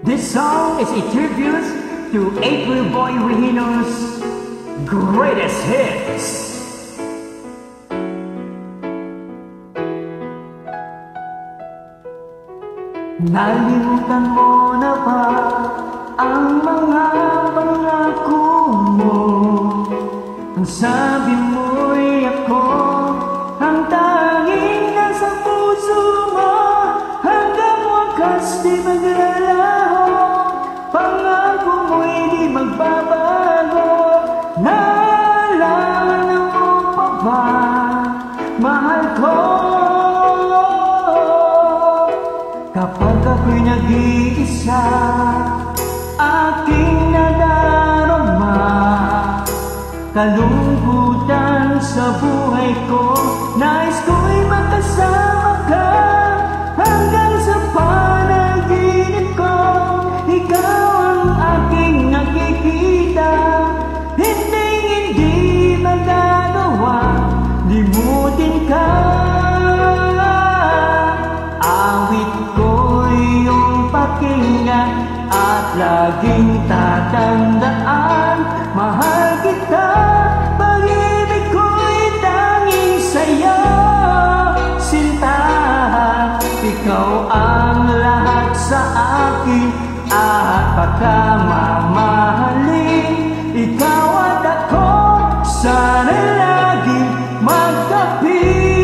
This song is a tribute to April Boy Regino's greatest hits. Nalimutan mo na ba ang mga pangako mo? Ang sabi mo'y ako ang tanging nasa puso mo. Hanggang wakas di maglalaho, pangako mo'y di magbabago. Naalala mo pa ba, mahal ko? Kapag ako'y nag-iisa, aking nadarama kalungkutan sa buhay ko. Nais ko'y makasama ka hanggang sa panaginip ko. Ikaw ang aking nakikita, hindi magagawa limutin ka. Awit ko'y iyong pakinggan at laging tatandaan. Mahal kita, pag-ibig ko'y tanging sa'yo, sinta. Ikaw ang lahat sa akin at pagkamamahalin. Ikaw at ako, sana'y laging magkapiling.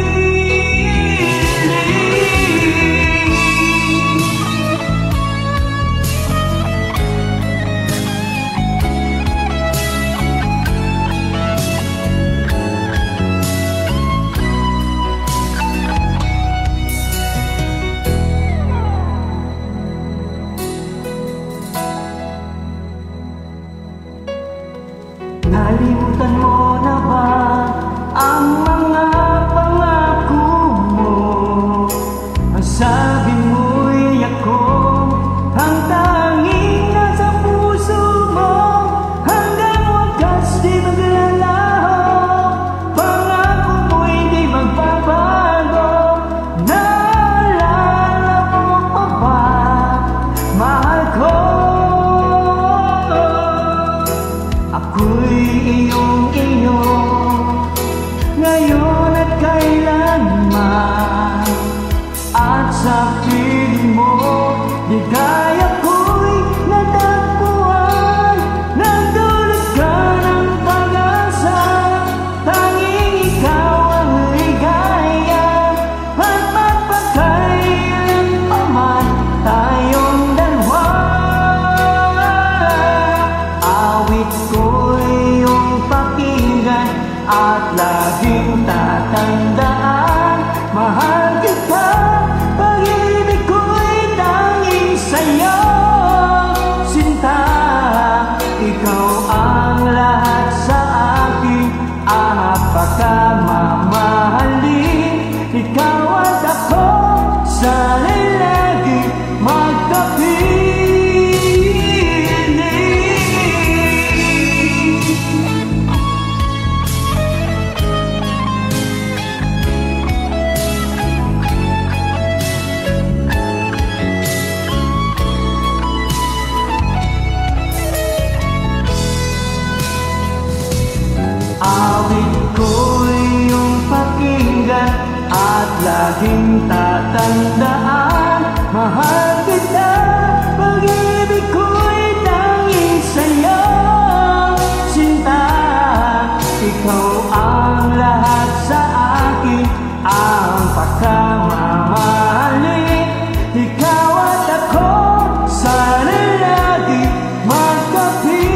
Nalimutan mo na ba ang mga pangako mo? Ang sabi mo'y ako ang tanging nasa puso mo. Hanggang wakas di maglalaho, pangako mo'y di magbabago. Naalala mo pa ba, mahal ko? Ako'y iyong-iyo, ngayon at kailanman. At sa piling mo, ligaya ko'y natagpuan. Nagdulot ka ng pag-asa, tanging ikaw ang ligaya. At magpakailan pa man tayong dalawa. Awit ko'y iyong pakinggan at laging tatandaan. Mahal kita, pag-ibig ko'y tanging sa'yo, sinta. Ikaw ang lahat sa akin at pagkamamahalin. Ikaw at ako, sana'y laging magkapiling. Awit ko'y iyong pakinggan at laging tatandaan. Mahal kita, pag-ibig ko'y tanging sa'yo, sinta. Ikaw ang lahat sa akin, ang pagkamamahalin. Ikaw at ako, sana'y laging magkapiling.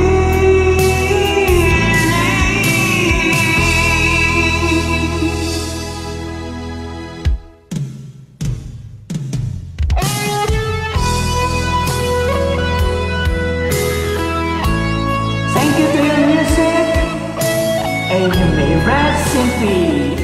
Thank you to your music, and you may rest in peace.